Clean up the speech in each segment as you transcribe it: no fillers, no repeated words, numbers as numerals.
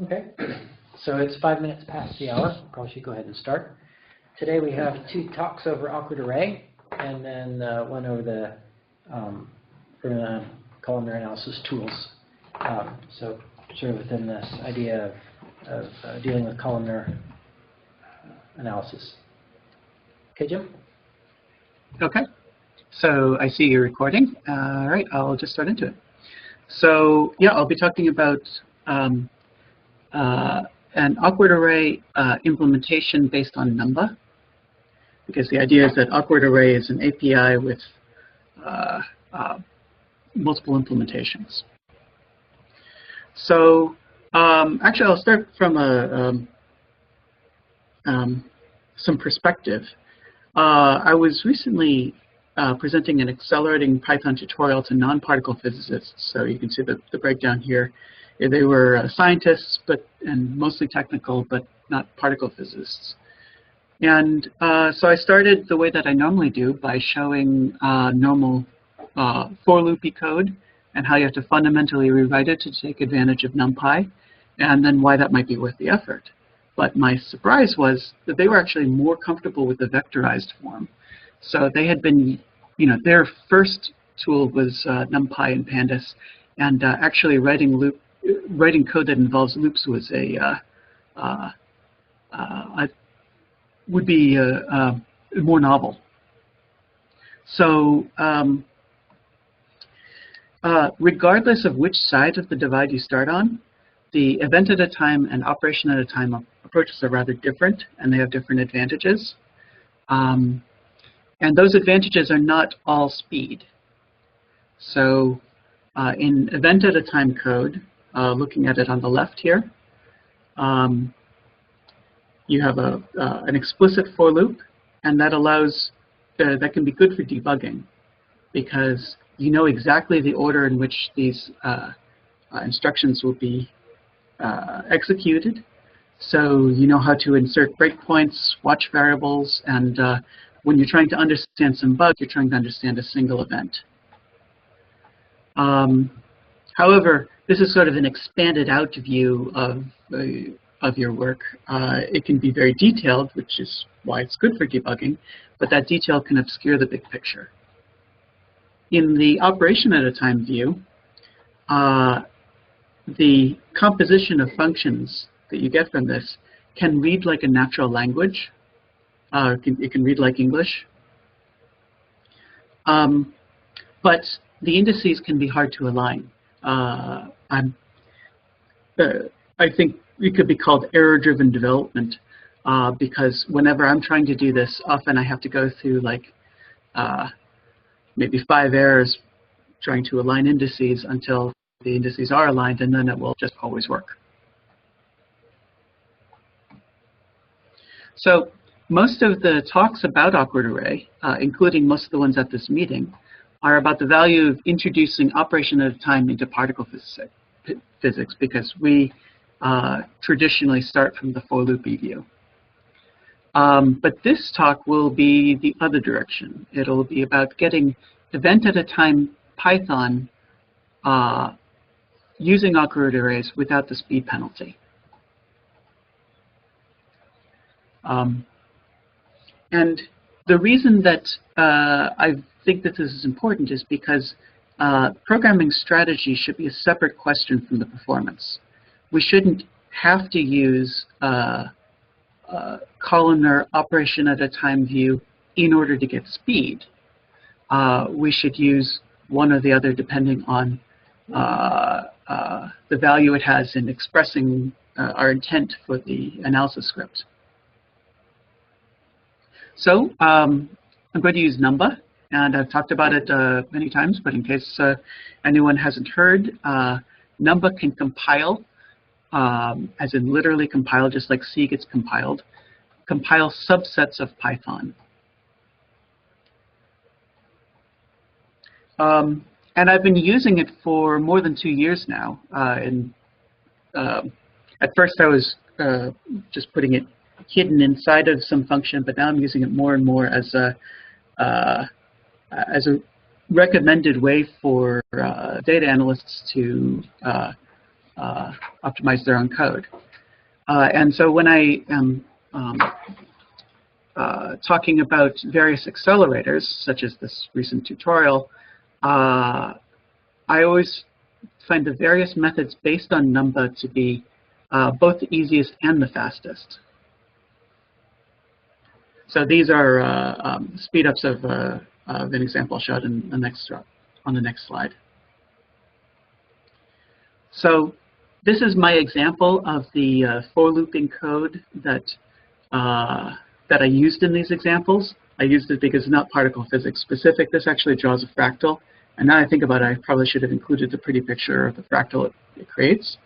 Okay, so it's 5 minutes past the hour. Probably should go ahead and start. Today we have 2 talks over awkward array, and then one over the columnar analysis tools. So sort of within this idea of dealing with columnar analysis. Okay, Jim? Okay, so I see you're recording. All right, I'll just start into it. So yeah, I'll be talking about an awkward array implementation based on Numba, because the idea is that awkward array is an API with multiple implementations. So actually, I'll start from some perspective. I was recently presenting an accelerating Python tutorial to non-particle physicists. So you can see the breakdown here. They were scientists, and mostly technical, but not particle physicists. And so I started the way that I normally do by showing normal for loopy code and how you have to fundamentally rewrite it to take advantage of NumPy, and then why that might be worth the effort. But my surprise was that they were actually more comfortable with the vectorized form. So they had been, their first tool was NumPy and Pandas, and actually writing code that involves loops was would be more novel. So regardless of which side of the divide you start on, the event at a time and operation at a time approaches are rather different, and they have different advantages. And those advantages are not all speed. So in event at a time code, looking at it on the left here, you have an explicit for loop, and that allows that can be good for debugging, because you know exactly the order in which these instructions will be executed. So you know how to insert breakpoints, watch variables, and when you're trying to understand some bug, you're trying to understand a single event. However, this is sort of an expanded out view of your work. It can be very detailed, which is why it's good for debugging, but that detail can obscure the big picture. In the operation at a time view, the composition of functions that you get from this can read like a natural language. It can read like English. But the indices can be hard to align. I think it could be called error-driven development, because whenever I'm trying to do this, often I have to go through like maybe 5 errors trying to align indices until the indices are aligned, and then it will just always work. So most of the talks about awkward array, including most of the ones at this meeting, are about the value of introducing operation at a time into particle physics, because we traditionally start from the for loopy view. But this talk will be the other direction. It'll be about getting event at a time Python using awkward arrays without the speed penalty. And the reason that I think that this is important is because programming strategy should be a separate question from the performance. We shouldn't have to use columnar operation at a time view in order to get speed. We should use one or the other depending on the value it has in expressing our intent for the analysis script. So I'm going to use Numba, and I've talked about it many times, but in case anyone hasn't heard, Numba can compile, as in literally compile, just like C gets compiled, compile subsets of Python. And I've been using it for more than 2 years now. At first I was just putting it hidden inside of some function, but now I'm using it more and more as a recommended way for data analysts to optimize their own code. And so when I am talking about various accelerators, such as this recent tutorial, I always find the various methods based on Numba to be both the easiest and the fastest. So these are speed-ups of an example shot in the next on the next slide. So this is my example of the for looping code that that I used in these examples. I used it because it's not particle physics specific. This actually draws a fractal. And now I think about it, I probably should have included the pretty picture of the fractal it creates.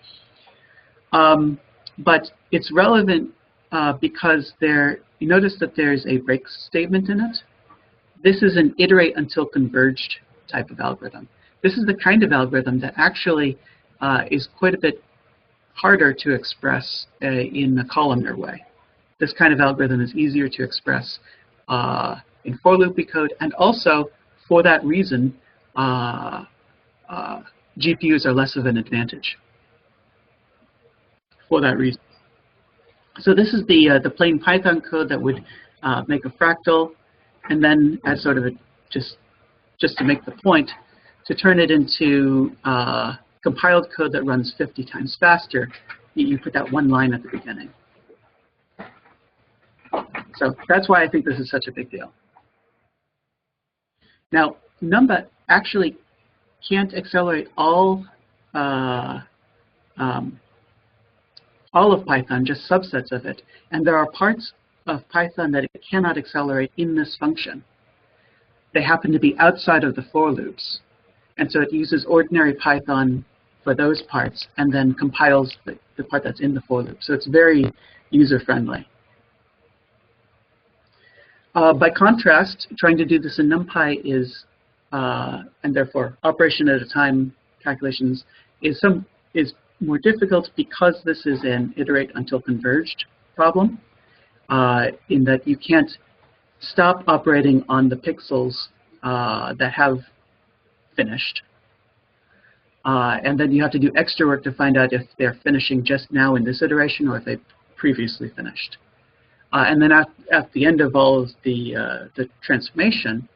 But it's relevant because you notice that there's a break statement in it. This is an iterate until converged type of algorithm. This is the kind of algorithm that actually is quite a bit harder to express in the columnar way. This kind of algorithm is easier to express in for looping code, and also for that reason, GPUs are less of an advantage. For that reason. So this is the plain Python code that would make a fractal, and then as sort of just to make the point, to turn it into compiled code that runs 50 times faster, you put that one line at the beginning. So that's why I think this is such a big deal. Now, Numba actually can't accelerate all of Python, just subsets of it. And there are parts of Python that it cannot accelerate in this function. They happen to be outside of the for loops. And so it uses ordinary Python for those parts and then compiles the part that's in the for loop. So it's very user-friendly. By contrast, trying to do this in NumPy is, and therefore operation at a time calculations, is more difficult because this is an iterate until converged problem, in that you can't stop operating on the pixels that have finished. And then you have to do extra work to find out if they're finishing just now in this iteration or if they previously finished. And then at the end of all of the transformation,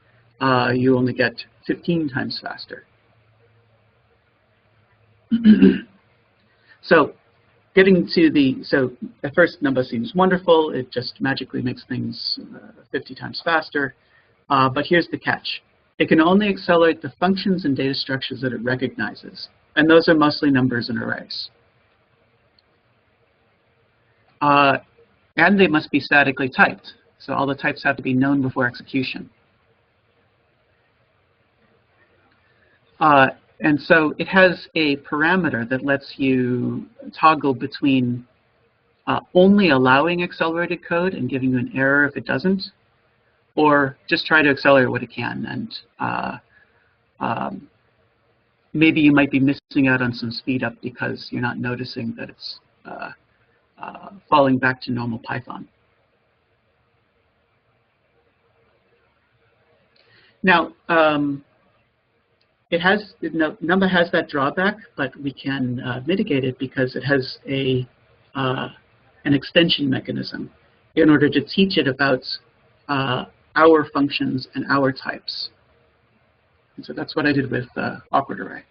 you only get 15 times faster. So getting to so at first Numba seems wonderful. It just magically makes things 50 times faster. But here's the catch. It can only accelerate the functions and data structures that it recognizes. And those are mostly numbers and arrays. And they must be statically typed. So all the types have to be known before execution. And so it has a parameter that lets you toggle between only allowing accelerated code and giving you an error if it doesn't, or just try to accelerate what it can. And maybe you might be missing out on some speed up because you're not noticing that it's falling back to normal Python. Now, Numba has that drawback, but we can mitigate it because it has an extension mechanism in order to teach it about our functions and our types. And so that's what I did with awkward array.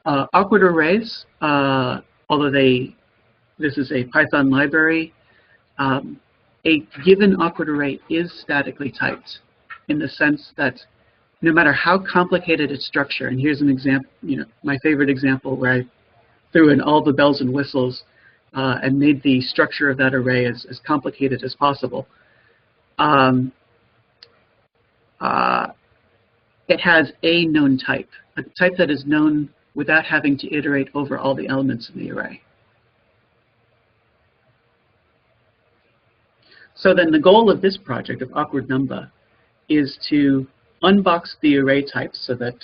Awkward arrays, although this is a Python library, a given awkward array is statically typed in the sense that no matter how complicated its structure, and here's an example, my favorite example where I threw in all the bells and whistles and made the structure of that array as complicated as possible. It has a known type, a type that is known without having to iterate over all the elements in the array. So then the goal of this project of Awkward Numba is to unbox the array types so that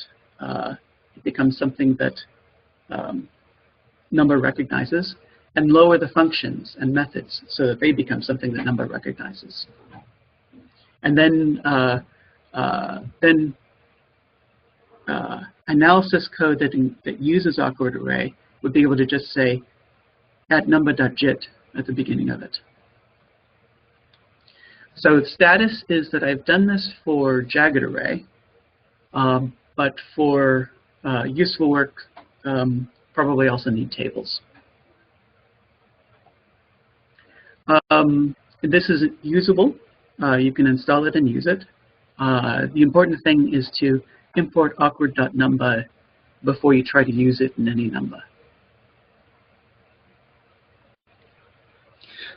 it becomes something that Numba recognizes, and lower the functions and methods so that they become something that Numba recognizes. And then analysis code that uses awkward array would be able to just say at numba.jit at the beginning of it. So the status is that I've done this for jagged array, but for useful work, probably also need tables. This is usable. You can install it and use it. The important thing is to import awkward.numba before you try to use it in any numba.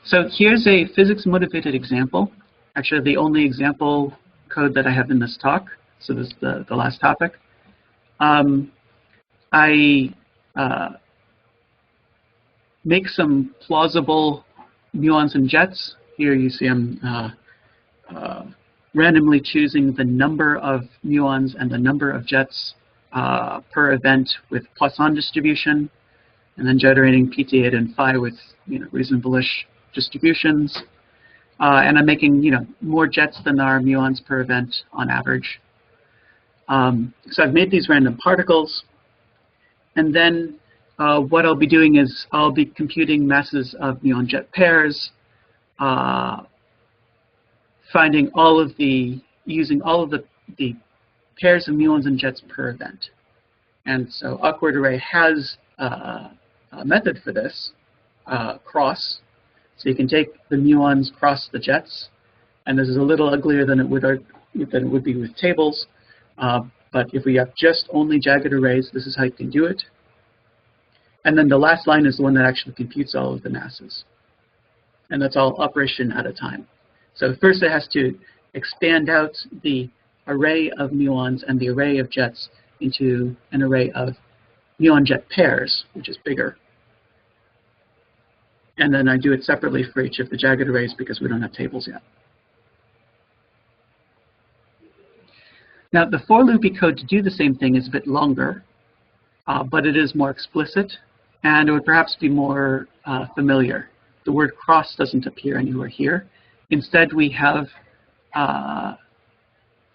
So here's a physics-motivated example. Actually, the only example code that I have in this talk. So this is the last topic. I make some plausible muons and jets. Here you see I'm randomly choosing the number of muons and the number of jets per event with Poisson distribution, and then generating PT8 and phi with reasonable-ish distributions. And I'm making more jets than there are muons per event on average. So I've made these random particles, and then what I'll be doing is I'll be computing masses of muon-jet pairs, using all of the pairs of muons and jets per event. And so awkward array has a method for this, cross. So you can take the muons, cross the jets, and this is a little uglier than it would be with tables. But if we have just only jagged arrays, this is how you can do it. And then the last line is the one that actually computes all of the masses. And that's all operation at a time. So first it has to expand out the array of muons and the array of jets into an array of muon-jet pairs, which is bigger. And then I do it separately for each of the jagged arrays because we don't have tables yet. Now, the for loopy code to do the same thing is a bit longer, but it is more explicit, and it would perhaps be more familiar. The word cross doesn't appear anywhere here. Instead, we have the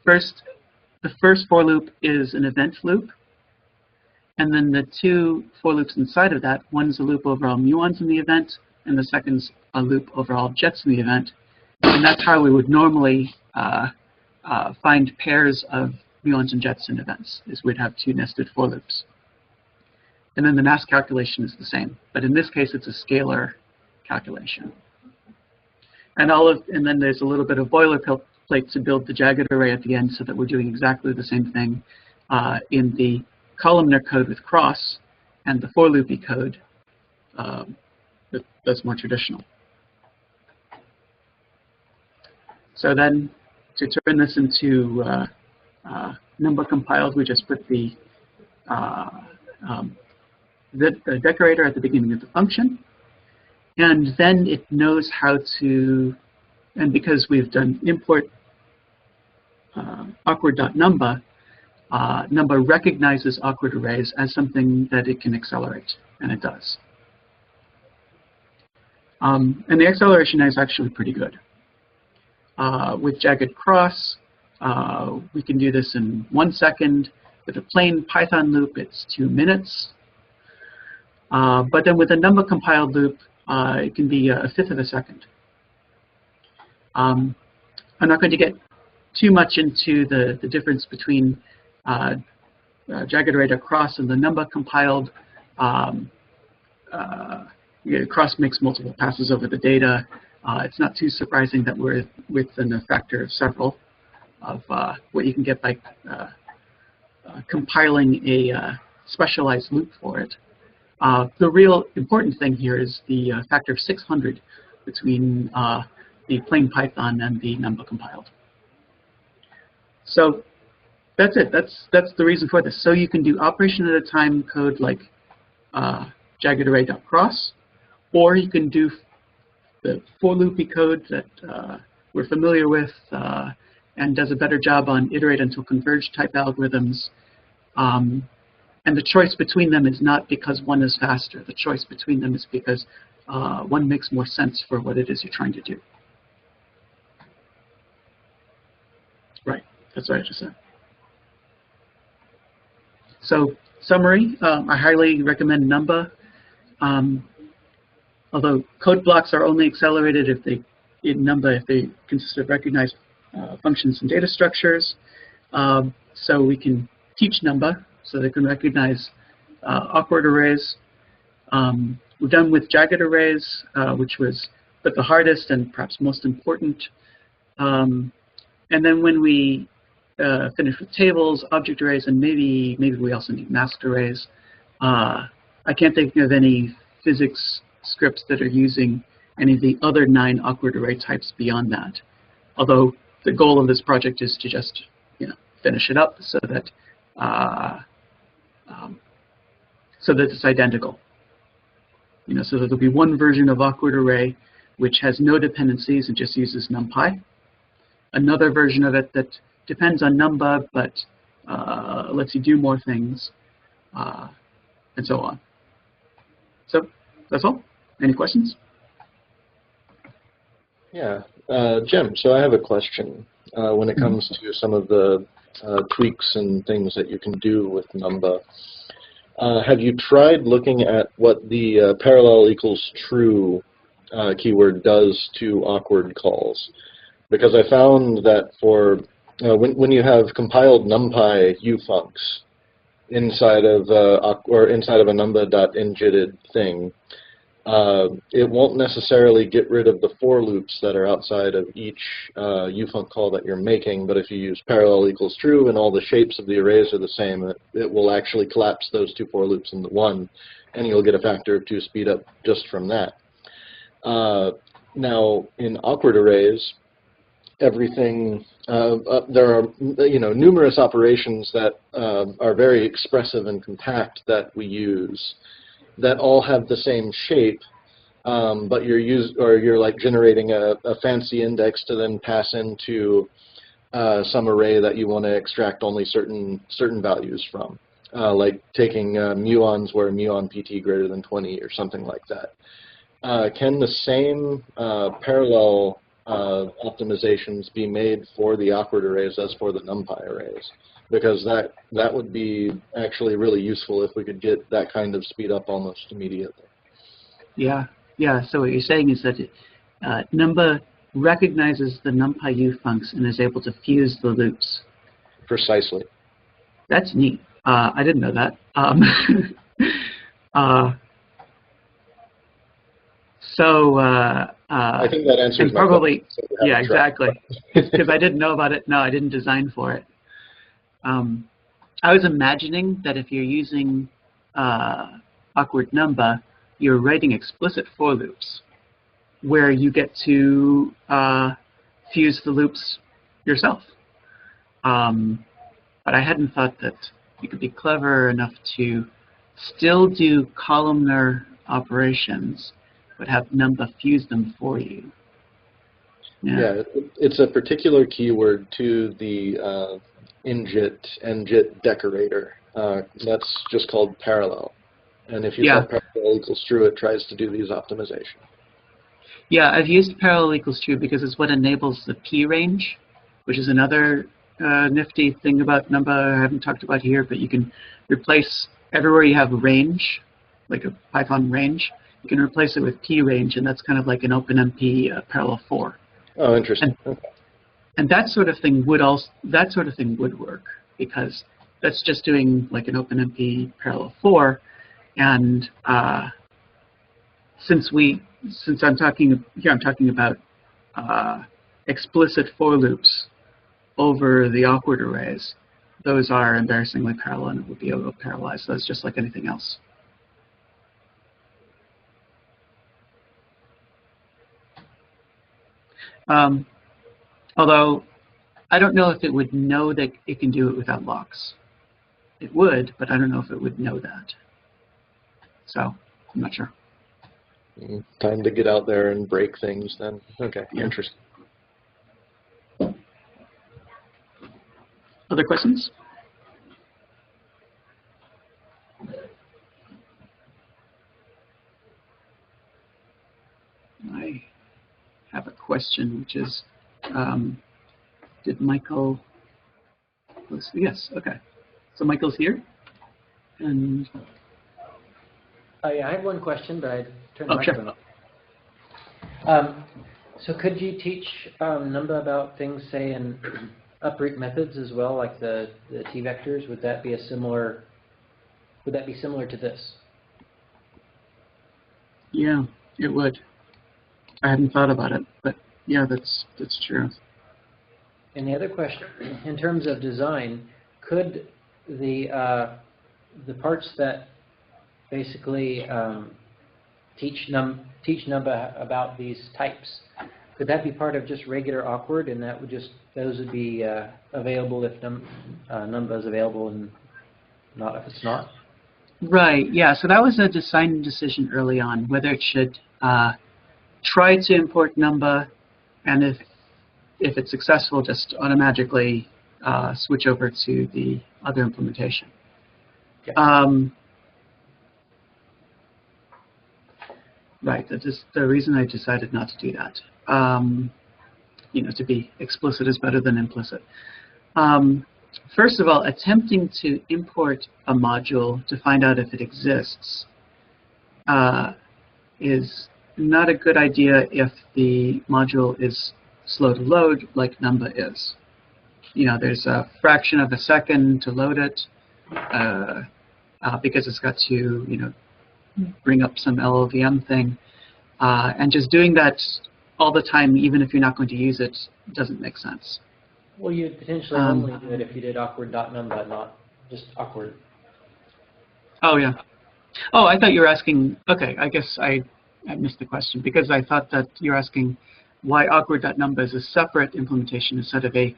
first for loop is an event loop, and then the two for loops inside of that. One's a loop over all muons in the event, and the second's a loop over all jets in the event. And that's how we would normally find pairs of muons and jets in events, is we'd have two nested for loops. And then the mass calculation is the same, but in this case it's a scalar calculation. And then there's a little bit of boilerplate to build the jagged array at the end so that we're doing exactly the same thing in the columnar code with cross and the for loopy code that's more traditional. So then to turn this into Numba compiled, we just put the decorator at the beginning of the function. And then it knows how to, and because we've done import awkward.numba, Numba recognizes awkward arrays as something that it can accelerate, and it does. And the acceleration is actually pretty good. With jagged cross, we can do this in 1 second. With a plain Python loop, it's 2 minutes. But then with a Numba compiled loop, it can be 1/5 of a second. I'm not going to get too much into the difference between jagged array cross and the Numba compiled. Cross makes multiple passes over the data. It's not too surprising that we're within a factor of several of what you can get by compiling a specialized loop for it. The real important thing here is the factor of 600 between the plain Python and the Numba compiled. So that's it. That's the reason for this. So you can do operation at a time code like jagged array.cross, or you can do the for loopy code that we're familiar with and does a better job on iterate until converge type algorithms. And the choice between them is not because one is faster. The choice between them is because one makes more sense for what it is you're trying to do. Right, that's what I just said. So summary, I highly recommend Numba. Although code blocks are only accelerated if they, in Numba, if they consist of recognized functions and data structures. So we can teach Numba so they can recognize awkward arrays. We're done with jagged arrays, which was but the hardest and perhaps most important. And then when we finish with tables, object arrays, and maybe we also need masked arrays. I can't think of any physics scripts that are using any of the other 9 awkward array types beyond that. Although the goal of this project is to just finish it up so that it's identical. So that there'll be one version of awkward array which has no dependencies and just uses NumPy. Another version of it that depends on Numba but lets you do more things, and so on. So that's all. Any questions? Yeah, Jim, so I have a question. When it comes to some of the tweaks and things that you can do with Numba, have you tried looking at what the parallel equals true keyword does to awkward calls? Because I found that for when you have compiled NumPy ufuncs inside of a numba.injitted thing, it won't necessarily get rid of the for loops that are outside of each ufunc call that you're making, but if you use parallel equals true and all the shapes of the arrays are the same, it will actually collapse those 2 for loops into one, and you'll get a factor of 2 speed up just from that. Now, in awkward arrays, everything, there are numerous operations that are very expressive and compact that we use that all have the same shape, but you're like generating a fancy index to then pass into some array that you want to extract only certain values from, like taking muons where muon pt greater than 20 or something like that. Can the same parallel optimizations be made for the awkward arrays as for the NumPy arrays? Because that would be actually really useful if we could get that kind of speed up almost immediately. Yeah. So what you're saying is that Numba recognizes the NumPy ufuncs and is able to fuse the loops. Precisely. That's neat. I didn't know that. I think that answers my question. So yeah, exactly. Because I didn't know about it. No, I didn't design for it. I was imagining that if you're using awkward Numba, you're writing explicit for loops where you get to fuse the loops yourself. But I hadn't thought that you could be clever enough to still do columnar operations but have Numba fuse them for you. Yeah, it's a particular keyword to the ngit decorator. That's just called parallel. And if you set parallel equals true, it tries to do these optimizations. Yeah, I've used parallel equals true because it's what enables the p range, which is another nifty thing about Numba I haven't talked about here, but you can replace everywhere you have range, like a Python range, you can replace it with p range, and that's kind of like an OpenMP parallel 4. Oh, interesting. And that sort of thing would work because that's just doing like an OpenMP parallel 4, and since I'm talking about explicit for loops over the awkward arrays, those are embarrassingly parallel and it would be able to parallelize those just like anything else. Although I don't know if it would know that it can do it without locks. It would, but I don't know if it would know that. So I'm not sure. Time to get out there and break things then. Okay, yeah. Interesting. Other questions? I have a question, which is, did Michael, yes, okay. So Michael's here? And I had one question, but I turned the oh, microphone sure. off. So could you teach Numba about things, say, in uproot methods as well, like the T vectors? Would that be similar to this? Yeah, it would. I hadn't thought about it, but yeah, that's true. And the other question, in terms of design, could the parts that basically teach Numba about these types, could that be part of just regular awkward, and those would be available if Numba is available and not if it's not? Right. Yeah. So that was a design decision early on whether it should try to import Numba, and if it's successful, just automatically switch over to the other implementation. Yeah. Right. That is the reason I decided not to do that. To be explicit is better than implicit. First of all, attempting to import a module to find out if it exists is not a good idea if the module is slow to load like Numba is. There's a fraction of a second to load it because it's got to, bring up some LLVM thing. And just doing that all the time, even if you're not going to use it, doesn't make sense. Well, you'd potentially only do it if you did awkward.numba, not just awkward. Oh, yeah. Oh, I thought you were asking, okay, I guess I missed the question, because I thought that you're asking why awkward.numba is a separate implementation instead of a,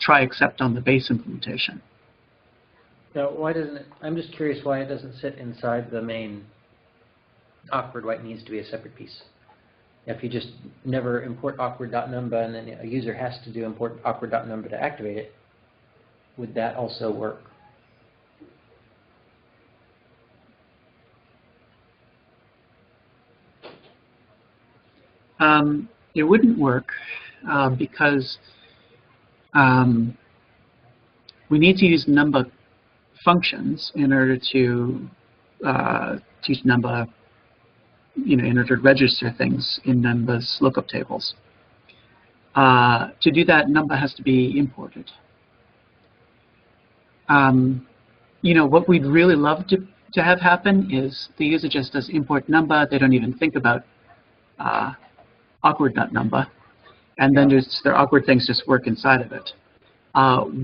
try except on the base implementation. Now, why doesn't it, I'm just curious why it doesn't sit inside the main awkward, why it needs to be a separate piece. If you just never import awkward.numba and then a user has to do import awkward.numba to activate it, would that also work? It wouldn't work because we need to use Numba functions in order to teach Numba, in order to register things in Numba's lookup tables. To do that, Numba has to be imported. What we'd really love to have happen is the user just does import Numba. They don't even think about awkward.numba, and then their awkward things just work inside of it.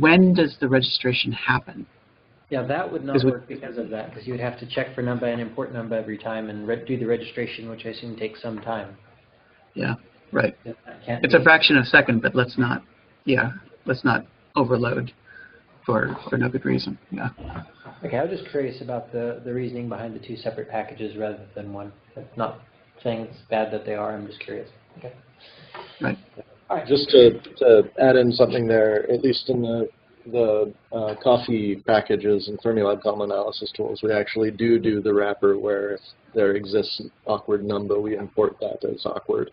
When does the registration happen? Yeah, that would not work because of that, because you would have to check for Numba and import Numba every time and do the registration, which I assume takes some time. Yeah, right. It's a fraction of a second, but let's not overload for no good reason. Yeah. Okay, I was just curious about the reasoning behind the two separate packages rather than one. I'm not saying it's bad that they are. I'm just curious. Okay. Right. All right. Just to add in something there, at least in the Coffea packages and Fermilab column analysis tools, we actually do the wrapper where if there exists awkward Numba, we import that as awkward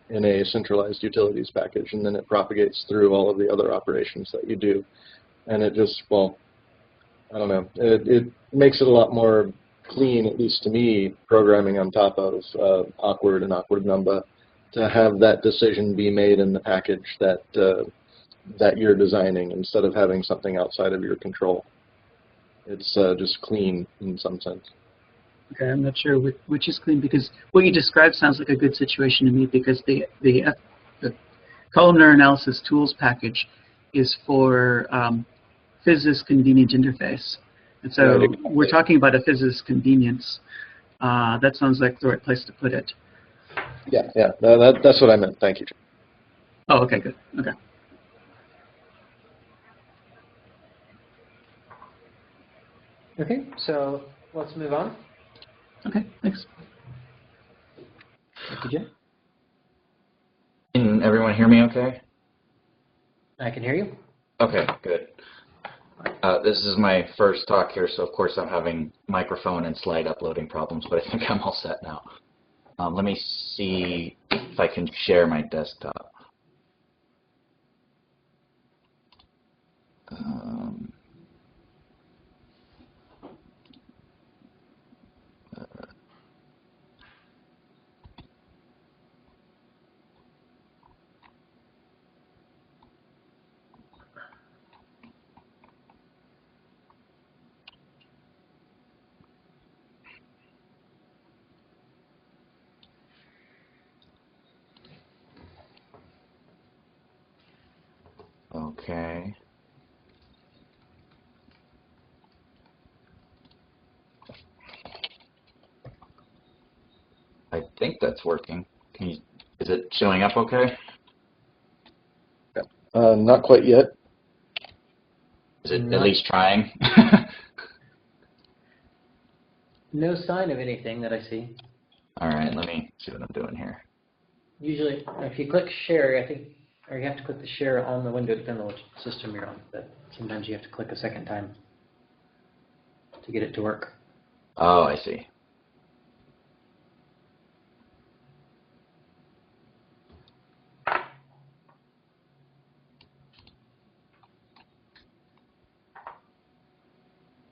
in a centralized utilities package, and then it propagates through all of the other operations that you do. And it just, well, I don't know, it makes it a lot more clean, at least to me, programming on top of awkward and awkward Numba, to have that decision be made in the package that that you're designing instead of having something outside of your control. It's just clean in some sense. Okay, I'm not sure which is clean, because what you described sounds like a good situation to me, because the Columnar analysis tools package is for physicist convenient interface. And so we're talking about a physicist convenience. That sounds like the right place to put it. Yeah, no, that's what I meant. Thank you. Oh, okay, good. Okay. Okay, so let's move on. Okay, thanks. Thank you, Jim. Can everyone hear me okay? I can hear you. Okay, good. This is my first talk here, so of course I'm having microphone and slide uploading problems, but I think I'm all set now. Let me see if I can share my desktop. okay. I think that's working. Is it showing up okay? Not quite yet. Is it at least trying? No sign of anything that I see. All right, let me see what I'm doing here. Usually, if you click share, I think, or you have to click the share on the window, depending on which system you're on. But sometimes you have to click a second time to get it to work. Oh, I see.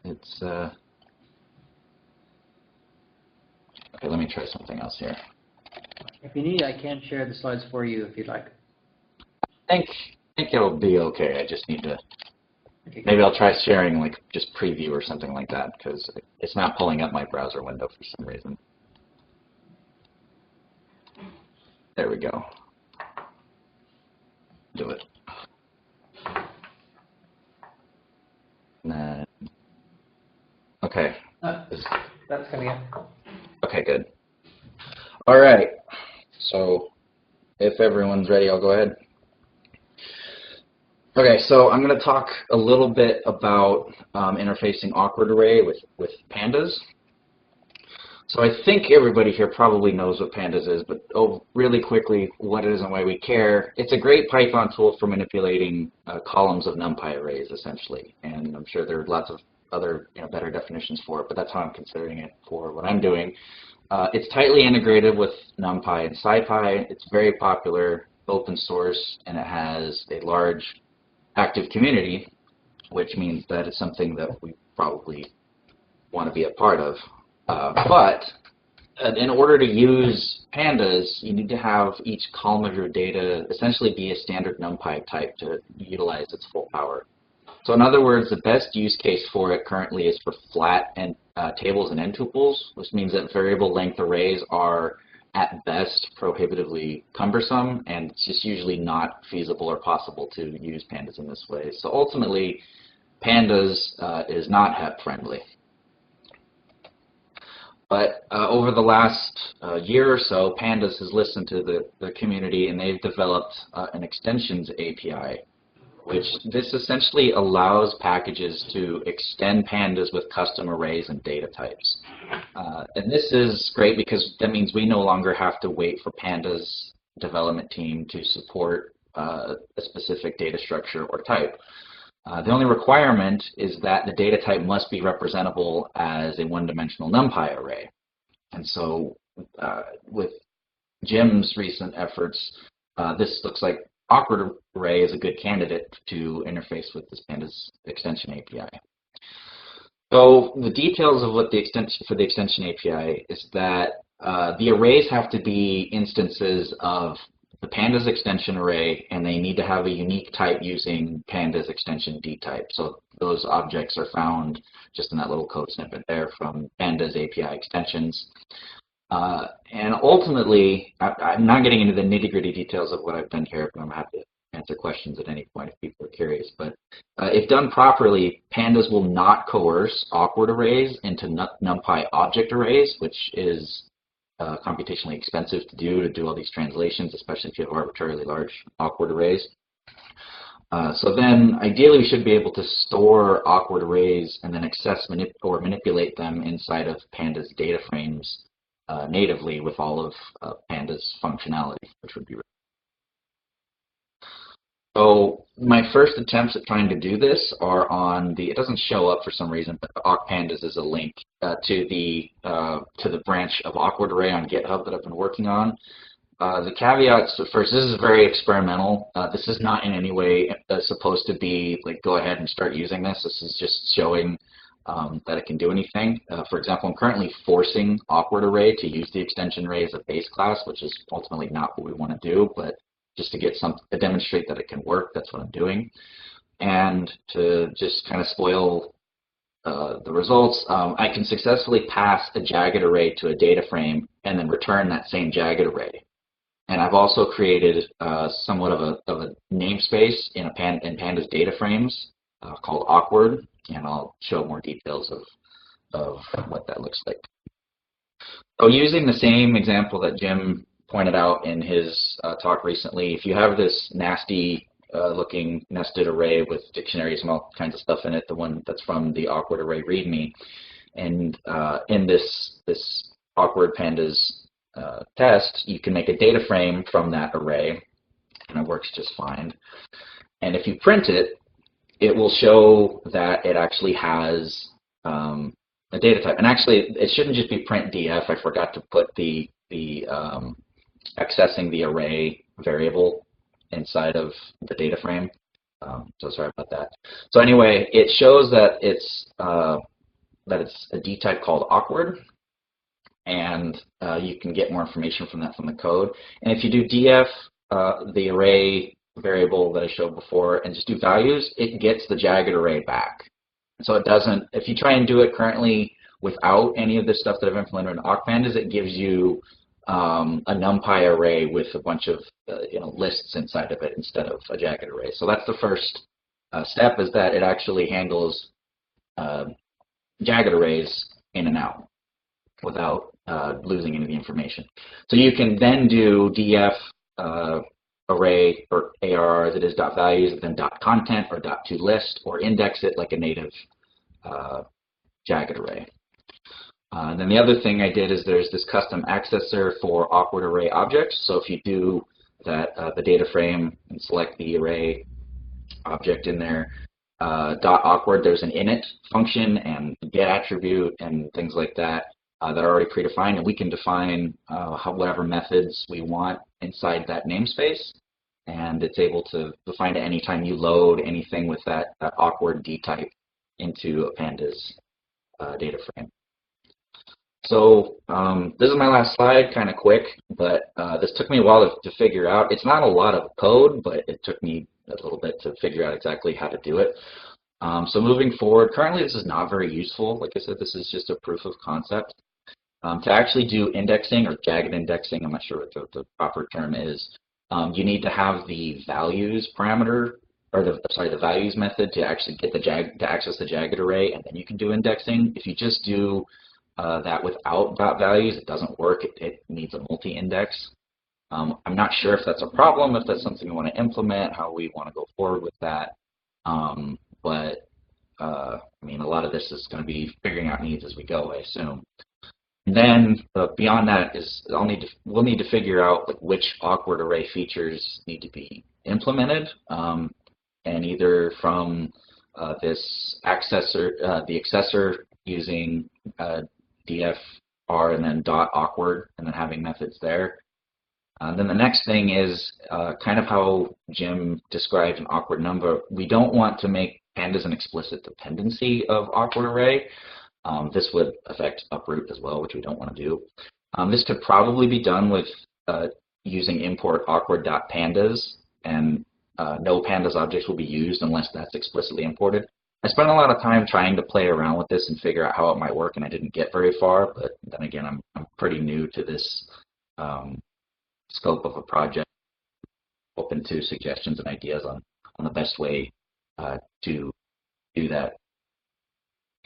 It's okay. Let me try something else here. If you need, I can share the slides for you if you'd like. I think it'll be okay. I just need to. Okay. Maybe I'll try sharing like just preview or something like that because it's not pulling up my browser window for some reason. There we go. Do it. And then, okay. That's coming up. Okay, good. All right. So if everyone's ready, I'll go ahead. Okay, so I'm going to talk a little bit about interfacing awkward array with pandas. So I think everybody here probably knows what pandas is, but really quickly, what it is and why we care. It's a great Python tool for manipulating columns of NumPy arrays, essentially. And I'm sure there are lots of other better definitions for it, but that's how I'm considering it for what I'm doing. It's tightly integrated with NumPy and SciPy. It's very popular, open source, and it has a large active community, which means that it's something that we probably want to be a part of. But in order to use pandas, you need to have each column of your data essentially be a standard NumPy type to utilize its full power. So in other words, the best use case for it currently is for flat and tables and n tuples, which means that variable length arrays are at best prohibitively cumbersome, and it's just usually not feasible or possible to use pandas in this way. So ultimately, pandas is not HEP friendly. But over the last year or so, Pandas has listened to the community, and they've developed an extensions API, which this essentially allows packages to extend pandas with custom arrays and data types. And this is great because that means we no longer have to wait for Pandas development team to support a specific data structure or type. The only requirement is that the data type must be representable as a one-dimensional NumPy array. And so with Jim's recent efforts, this looks like awkward array is a good candidate to interface with this Pandas extension API. So the details of what the extension for the extension API is that the arrays have to be instances of the Pandas extension array, and they need to have a unique type using Pandas extension D type. So those objects are found just in that little code snippet there from Pandas API extensions. And ultimately, I'm not getting into the nitty-gritty details of what I've done here, but I'm happy to answer questions at any point if people are curious. But if done properly, Pandas will not coerce awkward arrays into NumPy object arrays, which is computationally expensive to do all these translations, especially if you have arbitrarily large awkward arrays. So then, ideally, we should be able to store awkward arrays and then access or manipulate them inside of Pandas data frames natively with all of Pandas functionality, which would be. So my first attempts at trying to do this are on the. It doesn't show up for some reason, but awkpandas is a link to the branch of awkward array on GitHub that I've been working on. The caveats first, this is very experimental. This is not in any way supposed to be like go ahead and start using this. This is just showing that it can do anything. For example, I'm currently forcing awkward array to use the extension array as a base class, which is ultimately not what we want to do, but just to get to demonstrate that it can work, that's what I'm doing. And to just kind of spoil the results, I can successfully pass a jagged array to a data frame and then return that same jagged array. And I've also created somewhat of a namespace in Pandas data frames called awkward, and I'll show more details of what that looks like. So using the same example that Jim pointed out in his talk recently, if you have this nasty looking nested array with dictionaries and all kinds of stuff in it, the one that's from the awkward array README, and in this awkward pandas test, you can make a data frame from that array, and it works just fine. And if you print it, it will show that it actually has a data type. And actually, it shouldn't just be print df. I forgot to put the accessing the array variable inside of the data frame. So sorry about that. So anyway, it shows that it's a D type called awkward, and you can get more information from that from the code. And if you do df, the array variable that I showed before, and just do values, it gets the jagged array back. So it doesn't, if you try and do it currently without any of this stuff that I've implemented in awkpandas, it gives you a NumPy array with a bunch of lists inside of it instead of a jagged array. So that's the first step, is that it actually handles jagged arrays in and out without losing any of the information. So you can then do df array or ARR as it is dot values, then dot content or dot to list, or index it like a native jagged array. Then the other thing I did is there's this custom accessor for awkward array objects. So if you do that, the data frame, and select the array object in there, dot awkward, there's an init function and get attribute and things like that that are already predefined, and we can define whatever methods we want inside that namespace, and it's able to define it anytime you load anything with that awkward D type into a pandas data frame. So this is my last slide, kind of quick, but this took me a while to figure out. It's not a lot of code, but it took me a little bit to figure out exactly how to do it. So moving forward, currently this is not very useful. Like I said, this is just a proof of concept. To actually do indexing or jagged indexing, I'm not sure what the proper term is, you need to have the values parameter, or the values method to actually get to access the jagged array, and then you can do indexing. If you just do that without dot values, it doesn't work. It needs a multi-index. I'm not sure if that's a problem, if that's something we want to implement, how we want to go forward with that. But I mean, a lot of this is going to be figuring out needs as we go, I assume. And then beyond that is we'll need to figure out like which awkward array features need to be implemented, and either from this accessor, the accessor using dfr and then dot awkward, and then having methods there. Then the next thing is kind of how Jim described an awkward number. We don't want to make pandas an explicit dependency of awkward array. This would affect uproot as well, which we don't want to do. This could probably be done with using import awkward.pandas, and no pandas objects will be used unless that's explicitly imported. I spent a lot of time trying to play around with this and figure out how it might work, and I didn't get very far. But then again, I'm pretty new to this scope of a project. Open to suggestions and ideas on the best way to do that.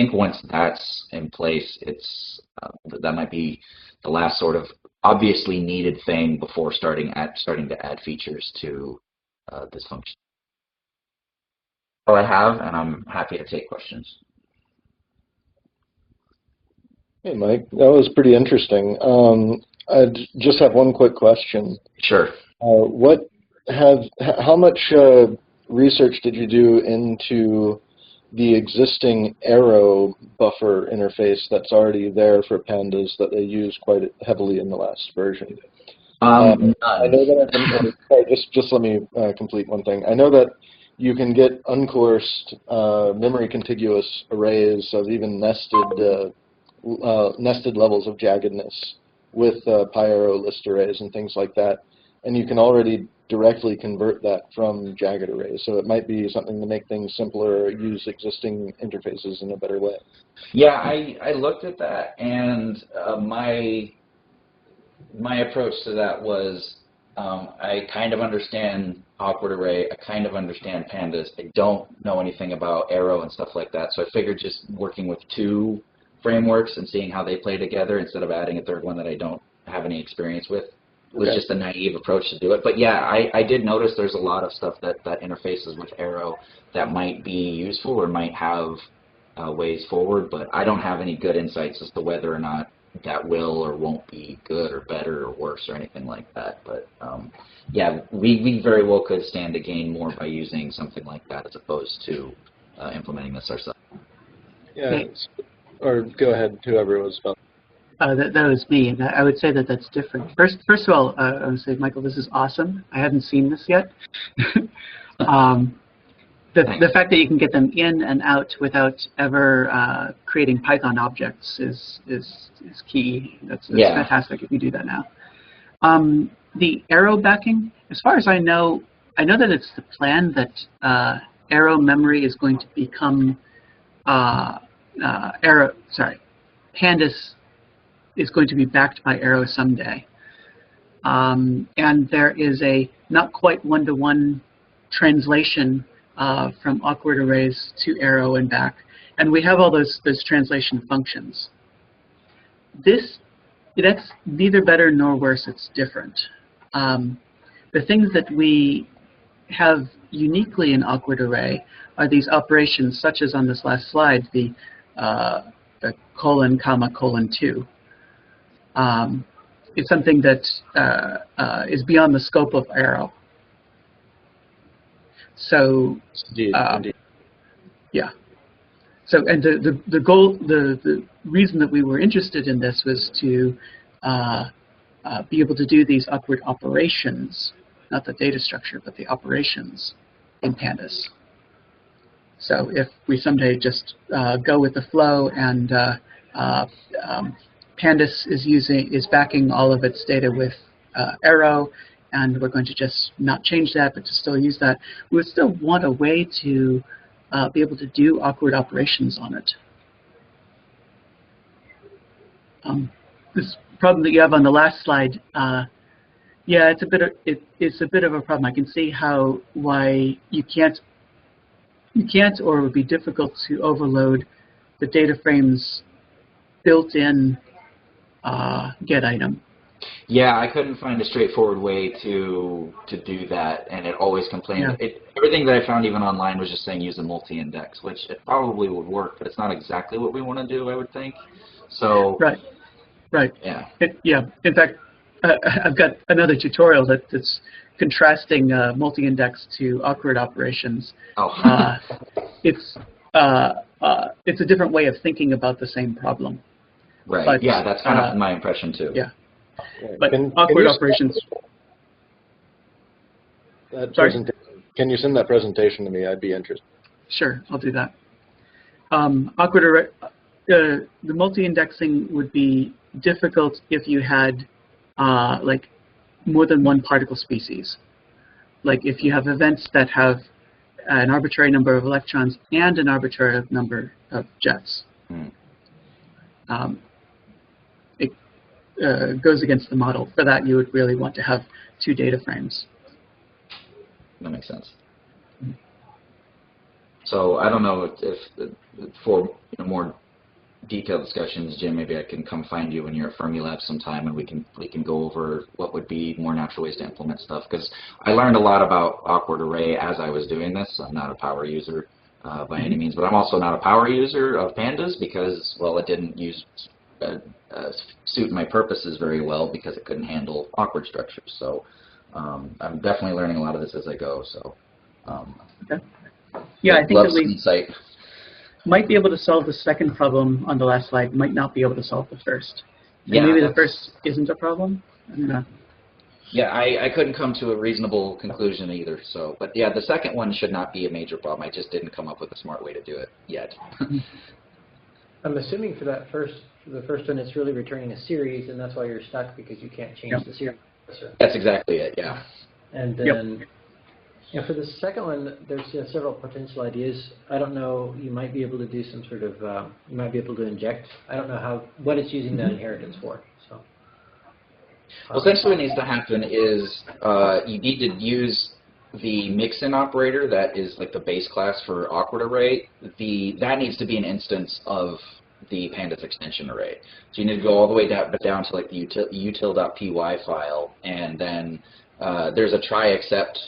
I think once that's in place, it's that might be the last sort of obviously needed thing before starting to add features to this function. All I have, and I'm happy to take questions. Hey, Mike, that was pretty interesting. I just have one quick question. Sure. How much research did you do into the existing arrow buffer interface that's already there for pandas that they use quite heavily in the last version? I know that just let me complete one thing. I know that you can get uncoerced memory contiguous arrays of even nested levels of jaggedness with PyArrow list arrays and things like that, and you can already directly convert that from jagged arrays. So it might be something to make things simpler or use existing interfaces in a better way. Yeah, I looked at that, and my approach to that was I kind of understand awkward array. I kind of understand pandas. I don't know anything about arrow and stuff like that. So I figured just working with 2 frameworks and seeing how they play together instead of adding a third one that I don't have any experience with was just a naive approach to do it. But yeah, I did notice there's a lot of stuff that interfaces with arrow that might be useful or might have ways forward, but I don't have any good insights as to whether or not that will or won't be good or better or worse or anything like that. But yeah, we very well could stand to gain more by using something like that as opposed to implementing this ourselves. Yeah, or go ahead, whoever was about. That was me, and I would say that that's different. First of all, I would say, Michael, this is awesome. I haven't seen this yet. The fact that you can get them in and out without ever creating Python objects is key. That's fantastic if you do that now. The arrow backing, as far as I know that it's the plan that arrow memory is going to become Pandas is going to be backed by arrow someday. And there is a not quite one-to-one translation from awkward arrays to arrow and back. And we have all those translation functions. That's neither better nor worse, it's different. The things that we have uniquely in awkward array are these operations, such as on this last slide, the colon, comma, colon 2. It's something that is beyond the scope of arrow. So, Indeed. yeah. So, and the goal, the reason that we were interested in this was to be able to do these awkward operations, not the data structure, but the operations in Pandas. So, if we someday just go with the flow and Pandas is backing all of its data with arrow, and we're going to just not change that, but to still use that, we would still want a way to be able to do awkward operations on it. This problem that you have on the last slide, yeah, it's a bit of a problem. I can see why you can't or it would be difficult to overload the data frame's built-in get item. Yeah, I couldn't find a straightforward way to do that, and it always complained. Yeah. Everything that I found even online was just saying use a multi-index, which it probably would work, but it's not exactly what we want to do, I would think. So right. Yeah. In fact, I've got another tutorial that's contrasting multi-index to awkward operations. Oh. It's a different way of thinking about the same problem. Right. But, yeah, that's kind of my impression too. Yeah. But awkward operations. Can you send that presentation to me? I'd be interested. Sure, I'll do that. Awkward array, the multi-indexing would be difficult if you had like more than one particle species. Like if you have events that have an arbitrary number of electrons and an arbitrary number of jets. It goes against the model. For that, you would really want to have 2 data frames. That makes sense. So I don't know if for more detailed discussions, Jim, maybe I can come find you when you're at Fermilab sometime, and we can go over what would be more natural ways to implement stuff. Because I learned a lot about awkward array as I was doing this. I'm not a power user by any means, but I'm also not a power user of Pandas because, well, it didn't suit my purposes very well because it couldn't handle awkward structures. So I'm definitely learning a lot of this as I go. So okay. Yeah, I think that we insight. Might be able to solve the second problem on the last slide, might not be able to solve the first. And yeah, maybe the first isn't a problem? I don't know. Yeah, I couldn't come to a reasonable conclusion either. So, but yeah, the second one should not be a major problem. I just didn't come up with a smart way to do it yet. I'm assuming for the first one, it's really returning a series, and that's why you're stuck because you can't change the series. That's exactly it. Yeah. And then, for the second one, there's several potential ideas. I don't know. You might be able to do some sort of. You might be able to inject. I don't know what it's using that inheritance for. So. Well, essentially what needs to happen is you need to use the mix-in operator that is like the base class for awkward array. That needs to be an instance of the pandas extension array. So you need to go all the way down to like the util.py file, and then there's a try except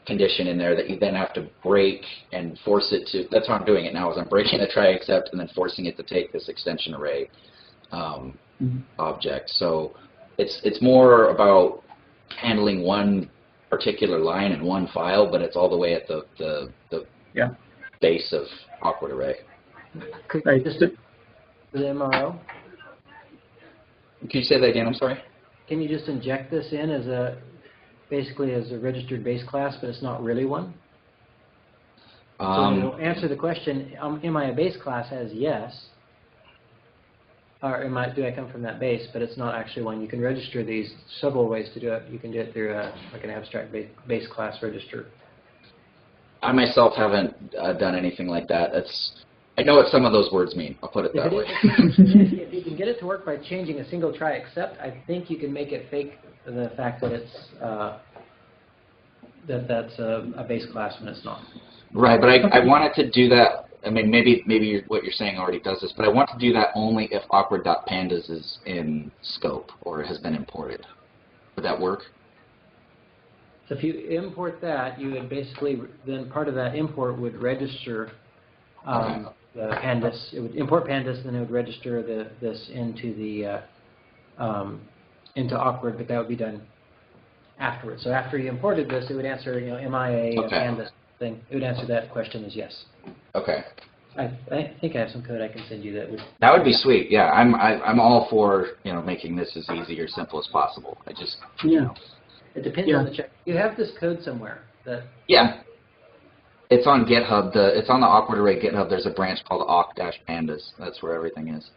condition in there that you then have to break and force it to. That's how I'm doing it now, is I'm breaking the try except and then forcing it to take this extension array object. So it's more about handling one particular line in one file, but it's all the way at the base of awkward array. Could you just the MRO? Can you say that again? I'm sorry. Can you just inject this in as basically as a registered base class, but it's not really one? So it'll answer the question: am I a base class? As yes. Or do I come from that base, but it's not actually one. You can register these several ways to do it. You can do it through like an abstract base class register. I myself haven't done anything like that. I know what some of those words mean. I'll put it that way. If you can get it to work by changing a single try except, I think you can make it fake the fact that it's that's a base class when it's not. Right, but I wanted to do that. I mean, maybe what you're saying already does this, but I want to do that only if awkward.pandas is in scope or has been imported. Would that work? So if you import that, you would basically, then part of that import would register the pandas. It would import pandas, then it would register this into the into awkward, but that would be done afterwards. So after you imported this, it would answer, am I a pandas thing? It would answer that question as yes. Okay. I think I have some code I can send you that would. That would be sweet. Yeah, I'm all for making this as easy or simple as possible. I just It depends on the check. You have this code somewhere that. Yeah. It's on GitHub. It's on the awkward array GitHub. There's a branch called awk-pandas. That's where everything is.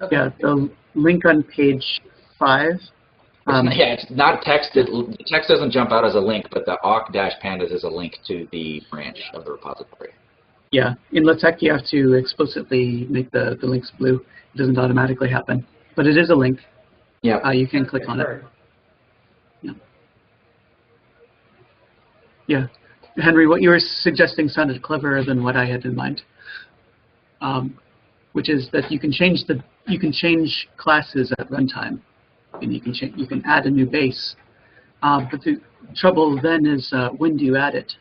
Okay. Yeah, the link on page 5. It's not texted. The text doesn't jump out as a link, but the awk-pandas is a link to the branch of the repository. Yeah, in LaTeX you have to explicitly make the links blue. It doesn't automatically happen, but it is a link. Yeah. You can click on it. Yeah. Yeah. Henry, what you were suggesting sounded cleverer than what I had in mind, which is that you can change classes at runtime, and you can add a new base. But the trouble then is when do you add it?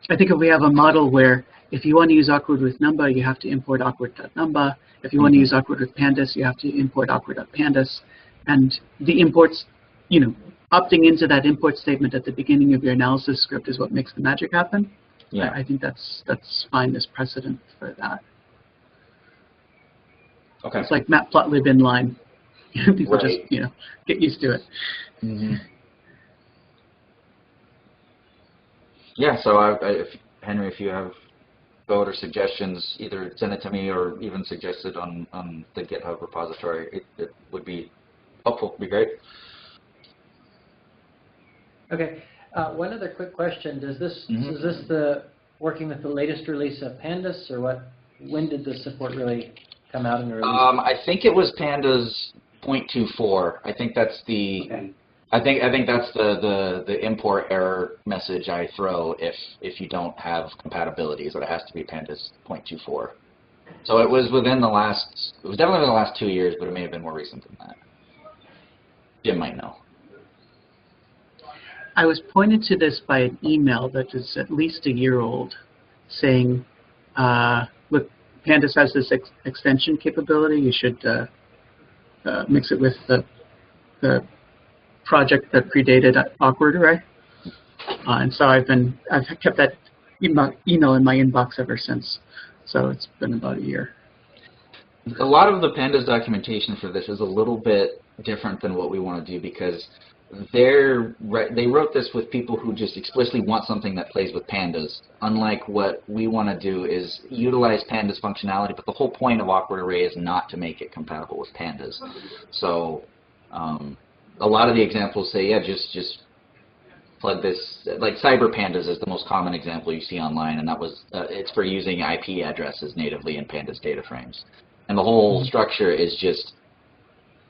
I think if we have a model where if you want to use awkward with Numba, you have to import awkward.numba. If you want to use awkward with pandas, you have to import awkward.pandas. And the imports, opting into that import statement at the beginning of your analysis script is what makes the magic happen. Yeah. I think that's fine as precedent for that. Okay. It's like matplotlib inline. People just, get used to it. Mm-hmm. Yeah, so Henry, if you have code or suggestions, either send it to me or even suggest it on the GitHub repository. It would be helpful. It'd be great. Okay. One other quick question: is this the working with the latest release of Pandas, or what? When did the support really come out in the release? I think it was Pandas 0.24. I think that's the. Okay. I think that's the import error message I throw if you don't have compatibility, so it has to be Pandas 0.24. So it was definitely within the last 2 years, but it may have been more recent than that. Jim might know. I was pointed to this by an email that is at least a year old, saying, look, Pandas has this extension capability. You should mix it with the project that predated awkward array, and so I've kept that email in my inbox ever since. So it's been about a year. A lot of the Pandas documentation for this is a little bit different than what we want to do because they wrote this with people who just explicitly want something that plays with Pandas. Unlike what we want to do is utilize Pandas functionality, but the whole point of awkward array is not to make it compatible with Pandas. So. A lot of the examples say, yeah, just plug this. Like Cyber Pandas is the most common example you see online, and that was it's for using IP addresses natively in Pandas data frames. And the whole structure is just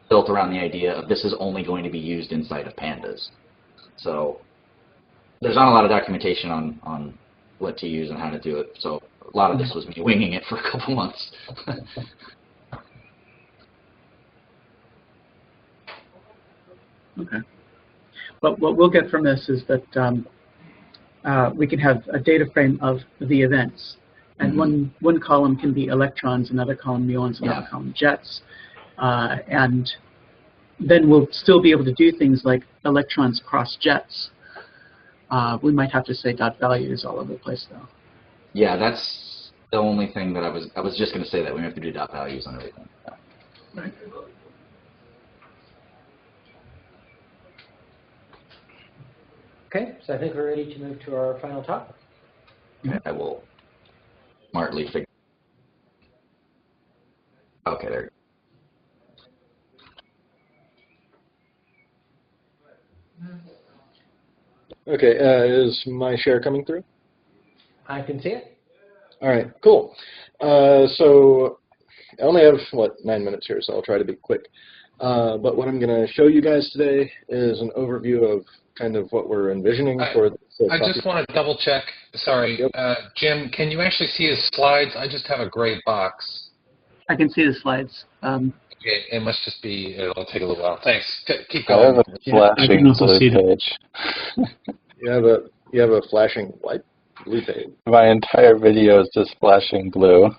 built around the idea of this is only going to be used inside of Pandas. So there's not a lot of documentation on what to use and how to do it. So a lot of this was me winging it for a couple months. Okay. But what we'll get from this is that we can have a data frame of the events. And one column can be electrons, another column muons, another column jets. And then we'll still be able to do things like electrons cross jets. We might have to say dot values all over the place, though. Yeah, that's the only thing that I was just going to say, that we have to do dot values on everything. Right. Okay, so I think we're ready to move to our final topic. Okay, I will smartly figure. Okay, there. Okay, is my share coming through? I can see it. All right, cool. So I only have, 9 minutes here, so I'll try to be quick. But what I'm going to show you guys today is an overview of kind of what we're envisioning for the I just want to double check. Sorry, Yep. Jim, can you actually see his slides? I just have a gray box. I can see the slides. Okay, it must just be, it'll take a little while. Thanks. Keep I going. have a flashing blue page. You have a flashing white blue page. My entire video is just flashing blue.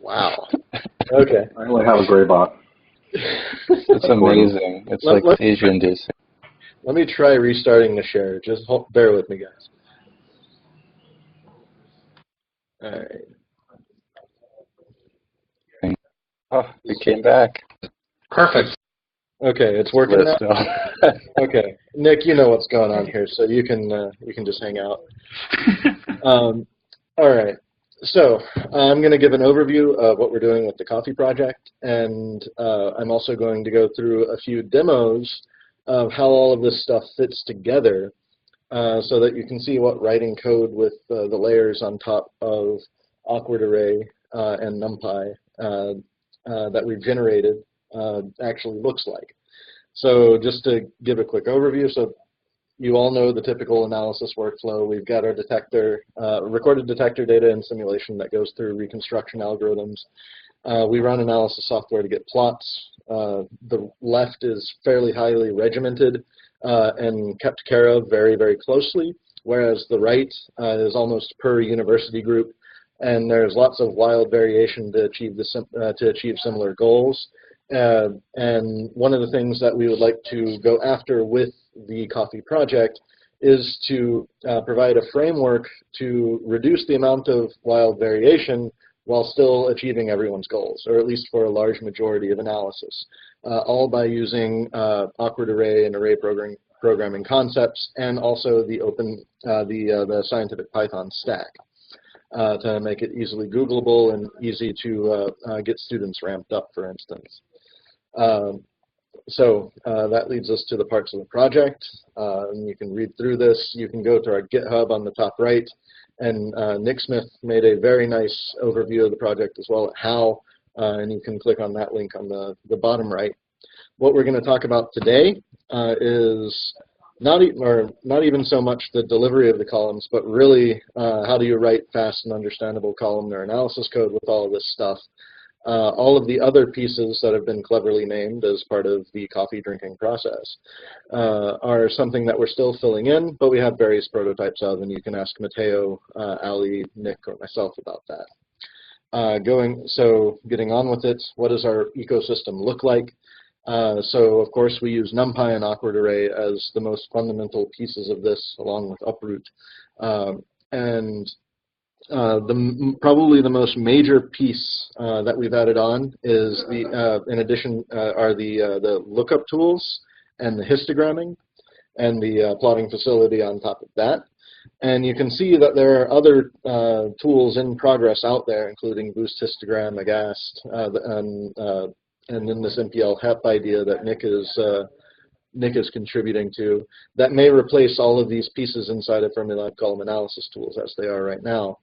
Wow. Okay. I only have a gray box. It's amazing. It's like seizure-inducing. Let me try restarting the share. Just bear with me, guys. All right. Oh, it came back. Perfect. Okay, it's working now. Still. Okay, Nick, you know what's going on here, so you can just hang out. All right. So I'm going to give an overview of what we're doing with the Coffee project, and I'm also going to go through a few demos of how all of this stuff fits together, so that you can see what writing code with the layers on top of awkward array and NumPy that we've generated actually looks like. So just to give a quick overview, so you all know the typical analysis workflow. We've got our detector, recorded detector data in simulation that goes through reconstruction algorithms. We run analysis software to get plots. The left is fairly highly regimented and kept care of very, very closely, whereas the right is almost per university group, and there's lots of wild variation to achieve similar goals. And one of the things that we would like to go after with the Coffee project is to provide a framework to reduce the amount of wild variation while still achieving everyone's goals, or at least for a large majority of analysis, all by using awkward array and array programming concepts, and also the the scientific Python stack to make it easily Googleable and easy to get students ramped up, for instance. So that leads us to the parts of the project. And you can read through this. You can go to our GitHub on the top right, and Nick Smith made a very nice overview of the project as well at how, and you can click on that link on the bottom right. What we're going to talk about today is not even so much the delivery of the columns, but really how do you write fast and understandable columnar analysis code with all of this stuff. All of the other pieces that have been cleverly named as part of the coffee drinking process are something that we're still filling in, but we have various prototypes of, and you can ask Matteo, Ali, Nick, or myself about that. Getting on with it, what does our ecosystem look like? So of course we use NumPy and awkward array as the most fundamental pieces of this, along with uproot. Probably the most major piece that we've added on is in addition are the lookup tools and the histogramming and the plotting facility on top of that. And you can see that there are other tools in progress out there, including Boost Histogram, Agast, and then this NPL-HEP idea that Nick is contributing to, that may replace all of these pieces inside of Fermilab column analysis tools as they are right now.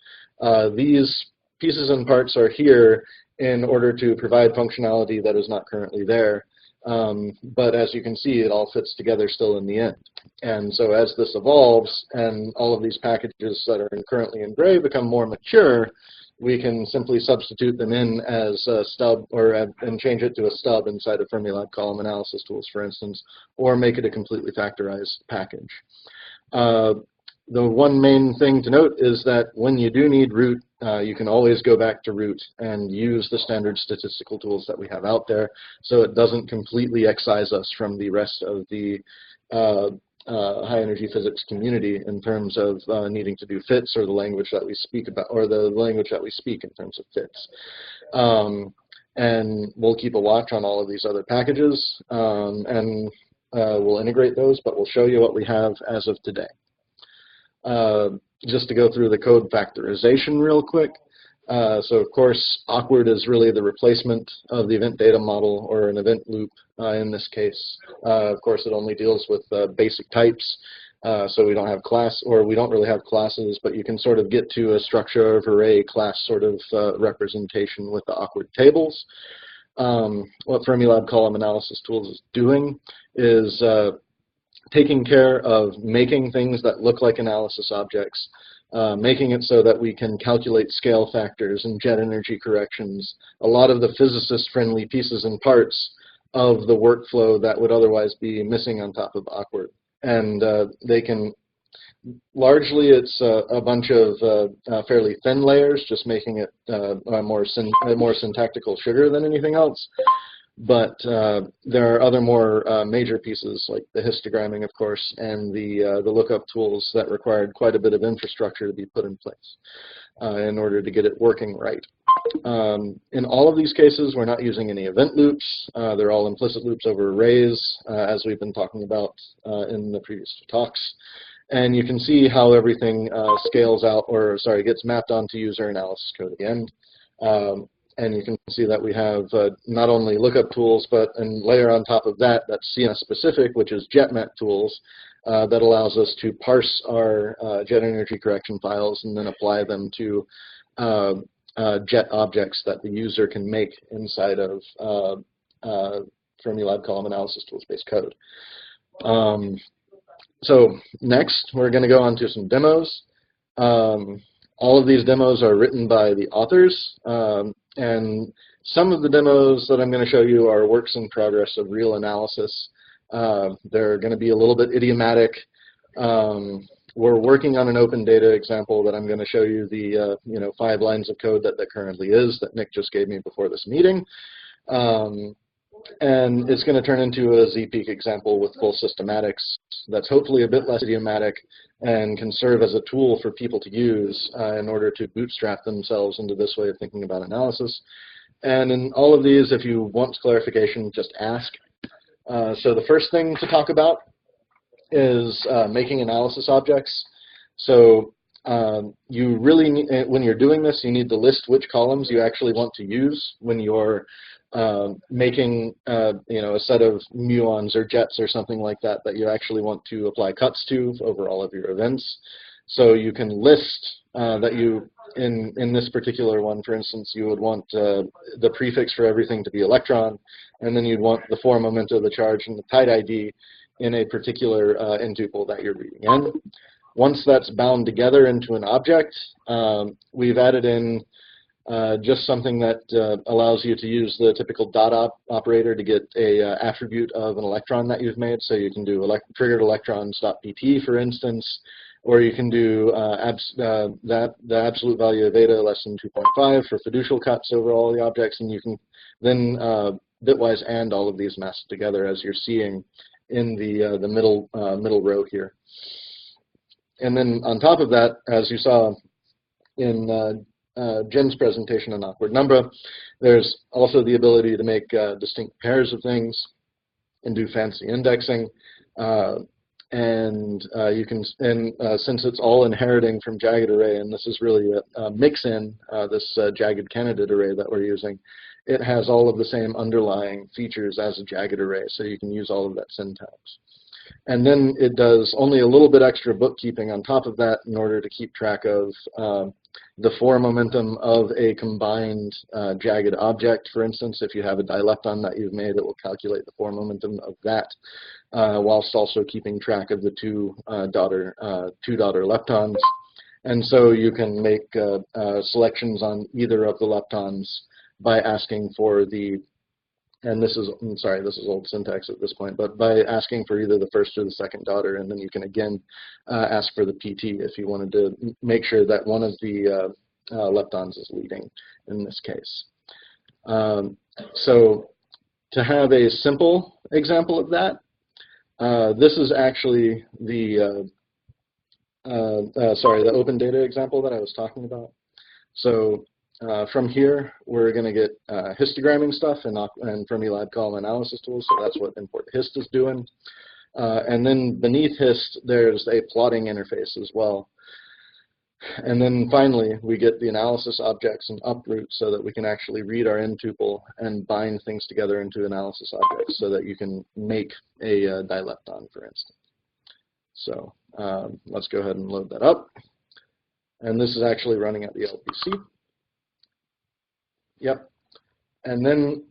These pieces and parts are here in order to provide functionality that is not currently there. But as you can see, it all fits together still in the end. And so as this evolves and all of these packages that are currently in gray become more mature, we can simply substitute them in as a stub and change it to a stub inside of Fermilab column analysis tools, for instance, or make it a completely factorized package. The one main thing to note is that when you do need root, you can always go back to root and use the standard statistical tools that we have out there, so it doesn't completely excise us from the rest of the high energy physics community in terms of needing to do fits or the language that we speak about, or the language that we speak in terms of fits. And we'll keep a watch on all of these other packages, and we'll integrate those, but we'll show you what we have as of today. Just to go through the code factorization real quick. So of course, awkward is really the replacement of the event data model, or an event loop in this case. Of course, it only deals with basic types. So we don't have class, or we don't really have classes, but you can sort of get to a structure of array class sort of representation with the awkward tables. What Fermilab column analysis tools is doing is taking care of making things that look like analysis objects, making it so that we can calculate scale factors and jet energy corrections, a lot of the physicist-friendly pieces and parts of the workflow that would otherwise be missing on top of awkward. And they can, largely it's a bunch of fairly thin layers, just making it a more syntactical sugar than anything else. But there are other more major pieces, like the histogramming, of course, and the lookup tools that required quite a bit of infrastructure to be put in place in order to get it working right. In all of these cases, we're not using any event loops. They're all implicit loops over arrays, as we've been talking about in the previous talks. And you can see how everything scales out, or sorry, gets mapped onto user analysis code at the end. And you can see that we have not only lookup tools, but and layer on top of that, that's CNS specific, which is JetMap tools, that allows us to parse our jet energy correction files and then apply them to jet objects that the user can make inside of Fermilab column analysis tools-based code. So next, we're going to go on to some demos. All of these demos are written by the authors. And some of the demos that I'm going to show you are works in progress of real analysis. They're going to be a little bit idiomatic. We're working on an open data example that I'm going to show you the 5 lines of code that currently is, that Nick just gave me before this meeting. And it's going to turn into a ZPeak example with full systematics that's hopefully a bit less idiomatic and can serve as a tool for people to use in order to bootstrap themselves into this way of thinking about analysis. And in all of these, if you want clarification, just ask. So the first thing to talk about is making analysis objects. So you really need, when you're doing this, you need to list which columns you actually want to use when you're making a set of muons or jets or something like that that you actually want to apply cuts to over all of your events. So you can list that you, in this particular one, for instance, you would want the prefix for everything to be electron, and then you'd want the 4 momenta of the charge and the type ID in a particular intuple that you're reading in. Once that's bound together into an object, we've added in just something that allows you to use the typical dot operator to get a attribute of an electron that you've made. So you can do triggered electrons.pt, for instance, or you can do the absolute value of eta less than 2.5 for fiducial cuts over all the objects, and you can then bitwise and all of these masked together, as you're seeing in the middle row here. And then on top of that, as you saw in Jen's presentation on awkward Numba, there's also the ability to make distinct pairs of things and do fancy indexing. And you can, since it's all inheriting from jagged array, and this is really a mix-in, this jagged candidate array that we're using, it has all of the same underlying features as a jagged array, so you can use all of that syntax. And then it does only a little bit extra bookkeeping on top of that in order to keep track of the form momentum of a combined jagged object. For instance, if you have a dilepton that you've made, it will calculate the form momentum of that, whilst also keeping track of the two daughter leptons. And so you can make selections on either of the leptons by asking for the, and this is, I'm sorry, this is old syntax at this point, but by asking for either the first or the second daughter, and then you can again ask for the PT if you wanted to make sure that one of the leptons is leading in this case. So to have a simple example of that, this is actually the the open data example that I was talking about. So from here, we're going to get histogramming stuff and Fermilab column analysis tools, so that's what import hist is doing. And then beneath hist, there's a plotting interface as well. And then finally, we get the analysis objects and uproot so that we can actually read our end tuple and bind things together into analysis objects so that you can make a dilepton, for instance. So let's go ahead and load that up. And this is actually running at the LPC. Yep. And then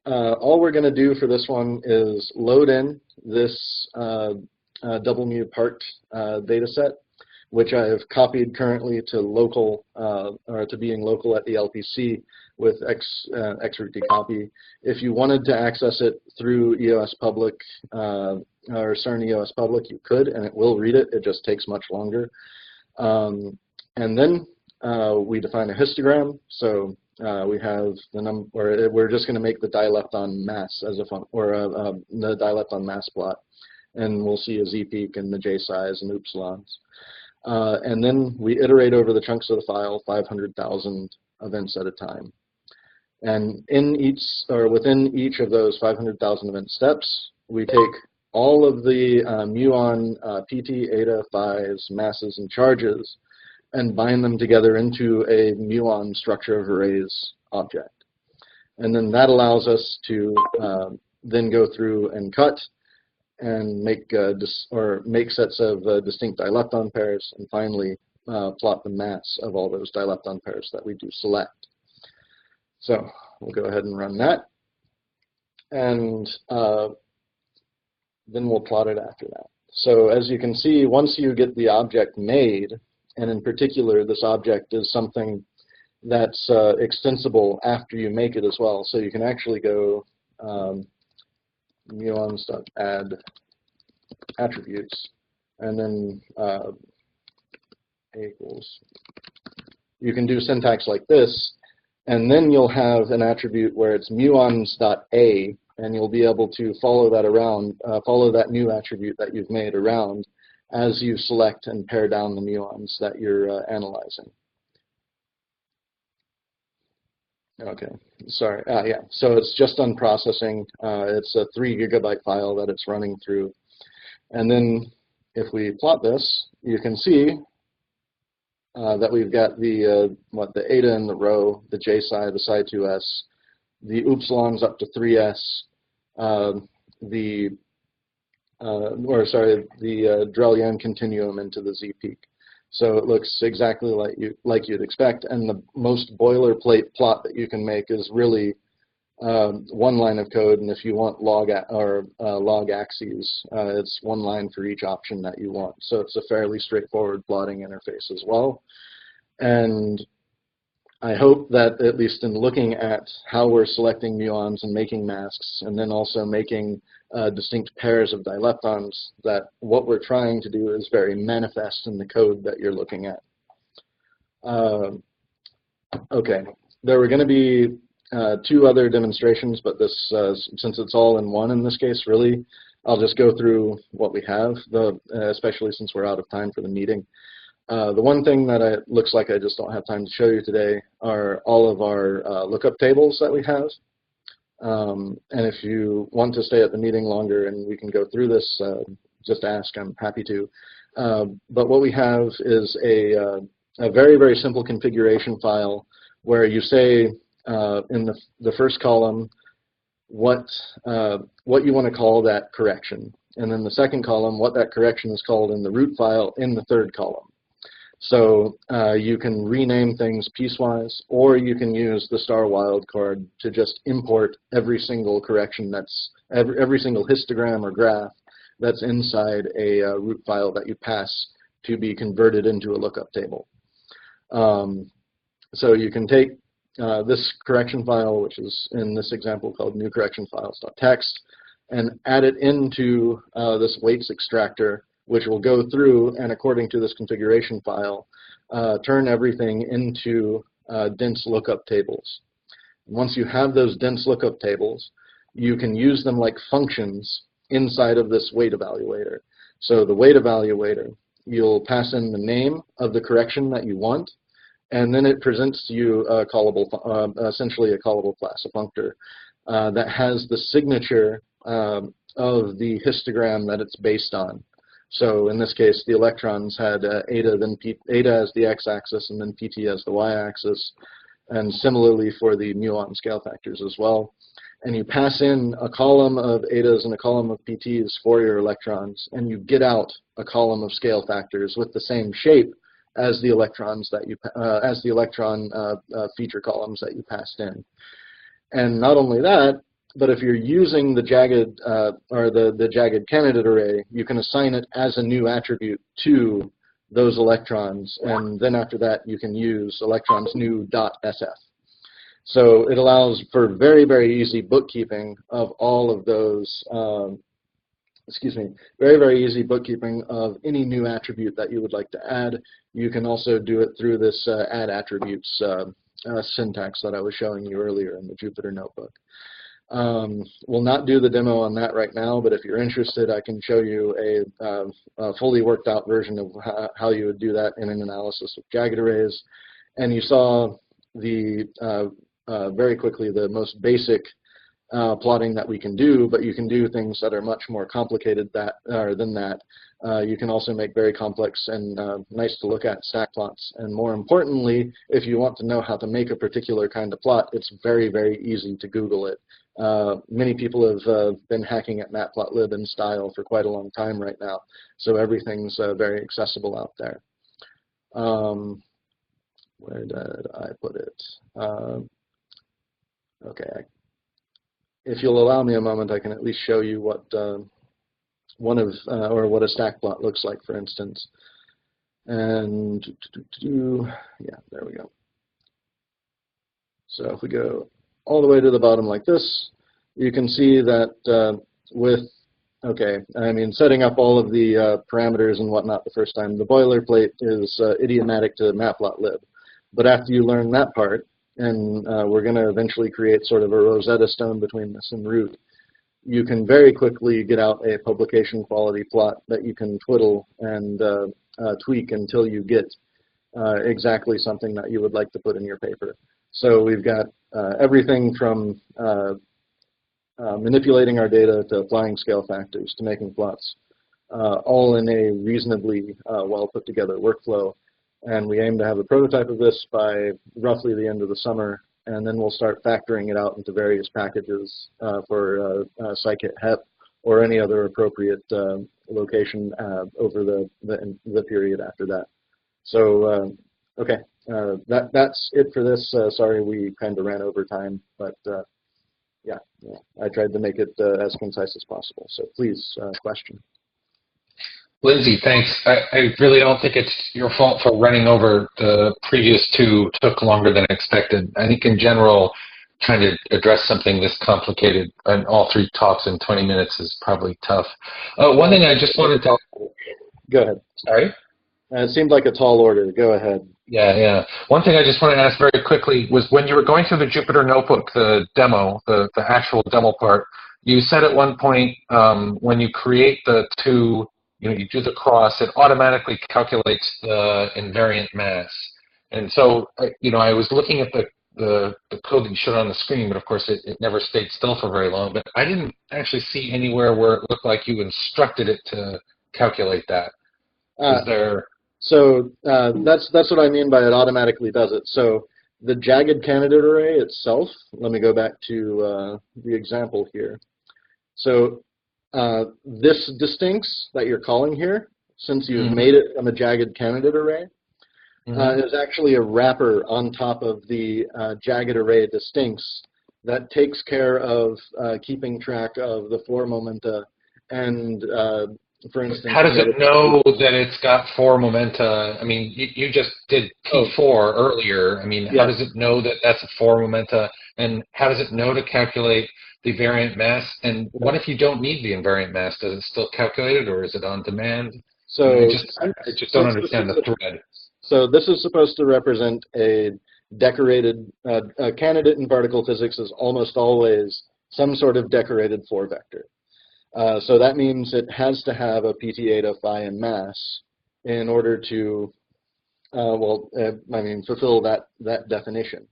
all we're going to do for this one is load in this double mu part data set, which I have copied currently to local, or to being local at the LPC with xroot dcopy. If you wanted to access it through EOS Public or CERN EOS Public, you could, and it will read it. It just takes much longer. And then we define a histogram. So we have the number, or we're just going to make the dilepton mass as a the dilepton mass plot, and we'll see a z-peak and the j size and upsilons. And then we iterate over the chunks of the file 500,000 events at a time. And in each, or within each of those 500,000 event steps, we take all of the muon, PT, eta, phis, masses, and charges, and bind them together into a muon structure of arrays object. And then that allows us to then go through and cut and make sets of distinct dilepton pairs, and finally plot the mass of all those dilepton pairs that we do select. So we'll go ahead and run that, and then we'll plot it after that. So as you can see, once you get the object made, and in particular this object is something that's extensible after you make it as well, so you can actually go muons.add attributes, and then a equals. You can do syntax like this, and then you'll have an attribute where it's muons.a, and you'll be able to follow that around, follow that new attribute that you've made around as you select and pare down the muons that you're analyzing. Okay, sorry, yeah, so it's just on processing. It's a 3 GB file that it's running through. And then if we plot this, you can see that we've got the, the eta in the row, the j psi, the psi2s, the upsilons up to 3s, the Drell-Yan continuum into the z-peak. So it looks exactly like you'd expect, and the most boilerplate plot that you can make is really one line of code, and if you want log axes, it's one line for each option that you want. So it's a fairly straightforward plotting interface as well. And I hope that at least in looking at how we're selecting muons and making masks, and then also making distinct pairs of dileptons, that what we're trying to do is very manifest in the code that you're looking at. Okay, there were going to be 2 other demonstrations, but this, since it's all in one in this case, really, I'll just go through what we have, especially since we're out of time for the meeting. The one thing that looks like I just don't have time to show you today are all of our lookup tables that we have. And if you want to stay at the meeting longer and we can go through this, just ask, I'm happy to. But what we have is a very, very simple configuration file where you say in the first column, what you want to call that correction. And then the second column, what that correction is called in the root file in the third column. So you can rename things piecewise, or you can use the star wildcard to just import every single correction that's, every single histogram or graph that's inside a root file that you pass to be converted into a lookup table. So you can take this correction file, which is in this example called new correction files.txt, and add it into this weights extractor, which will go through and, according to this configuration file, turn everything into dense lookup tables. Once you have those dense lookup tables, you can use them like functions inside of this weight evaluator. So the weight evaluator, you'll pass in the name of the correction that you want, and then it presents to you a callable, essentially a callable class, a functor, that has the signature of the histogram that it's based on. So in this case, the electrons had eta, then eta as the x-axis, and then pt as the y-axis, and similarly for the muon scale factors as well. And you pass in a column of etas and a column of pts for your electrons, and you get out a column of scale factors with the same shape as the electrons that you, as the electron feature columns that you passed in. And not only that, but if you're using the jagged or the jagged candidate array, you can assign it as a new attribute to those electrons, and then after that you can use electrons new .sf. So it allows for very, very easy bookkeeping of all of those, very, very easy bookkeeping of any new attribute that you would like to add. You can also do it through this add attributes syntax that I was showing you earlier in the Jupyter Notebook. We'll not do the demo on that right now, but if you're interested, I can show you a fully worked out version of how you would do that in an analysis of jagged arrays. And you saw the very quickly the most basic plotting that we can do, but you can do things that are much more complicated than that. You can also make very complex and nice to look at stack plots. And more importantly, if you want to know how to make a particular kind of plot, it's very, very easy to Google it. Many people have been hacking at matplotlib in style for quite a long time right now, so everything's very accessible out there. Where did I put it? Okay, if you'll allow me a moment, I can at least show you what what a stack plot looks like, for instance. And yeah, there we go. So if we go all the way to the bottom like this, you can see that setting up all of the parameters and whatnot the first time, the boilerplate is idiomatic to matplotlib. But after you learn that part, and we're going to eventually create sort of a Rosetta Stone between this and root, you can very quickly get out a publication quality plot that you can twiddle and tweak until you get exactly something that you would like to put in your paper. So we've got everything from manipulating our data to applying scale factors to making plots, all in a reasonably well put together workflow. And we aim to have a prototype of this by roughly the end of the summer, and then we'll start factoring it out into various packages for scikit-HEP or any other appropriate location over the period after that. So, okay, that's it for this. Sorry we kind of ran over time, but yeah, I tried to make it as concise as possible. So please, question. Lindsey, thanks. I really don't think it's your fault for running over. The previous two took longer than expected. I think in general, trying to address something this complicated and all three talks in 20 minutes is probably tough. One thing I just wanted to... Go ahead. Sorry? It seemed like a tall order. Go ahead. Yeah. One thing I just wanted to ask very quickly was when you were going through the Jupyter Notebook, the demo, the actual demo part, you said at one point when you create the two, you do the cross, it automatically calculates the invariant mass. And so, I was looking at the code that you showed on the screen, but of course it never stayed still for very long. But I didn't actually see anywhere where it looked like you instructed it to calculate that. Is there... So that's what I mean by it automatically does it. So The jagged candidate array itself, let me go back to the example here. So this distincts that you're calling here, since you've made it from a jagged candidate array, is actually a wrapper on top of the jagged array distincts that takes care of keeping track of the 4 momenta and, for instance... How does it know that it's got 4 momenta? I mean, you just did P4 earlier. I mean, how does it know that that's a 4 momenta? And how does it know to calculate the invariant mass? And what if you don't need the invariant mass? Does it still calculate it, or is it on demand? So I just don't understand the thread. So this is supposed to represent a decorated, a candidate in particle physics is almost always some sort of decorated 4 vector. So that means it has to have a PT eta phi and mass in order to, fulfill that definition.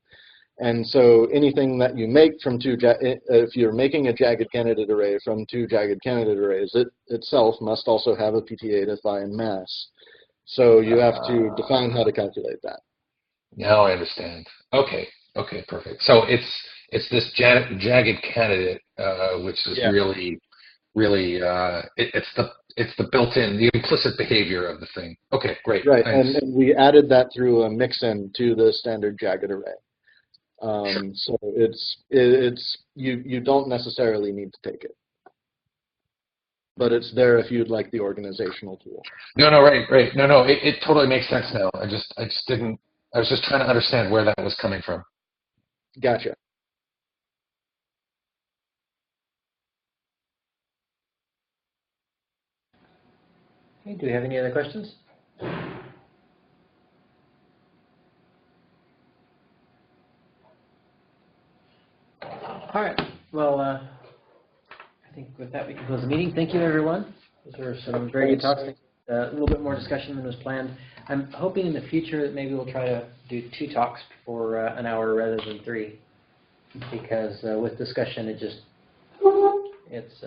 And so anything that you make from if you're making a jagged candidate array from 2 jagged candidate arrays, it itself must also have a PT eta phi and mass. So you have to define how to calculate that. Now I understand. Okay, perfect. So it's this jagged candidate, which is really it's the built-in, the implicit behavior of the thing. Okay, great. Right, thanks. and we added that through a mix-in to the standard jagged array. So you don't necessarily need to take it, but it's there if you'd like the organizational tool. No, right. No, it totally makes sense now. I just didn't. I was just trying to understand where that was coming from. Gotcha. Okay, do we have any other questions? All right. Well, I think with that we can close the meeting. Thank you, everyone. Those were some very good talks. A little bit more discussion than was planned. I'm hoping in the future that maybe we'll try to do 2 talks for an hour rather than 3, because with discussion it's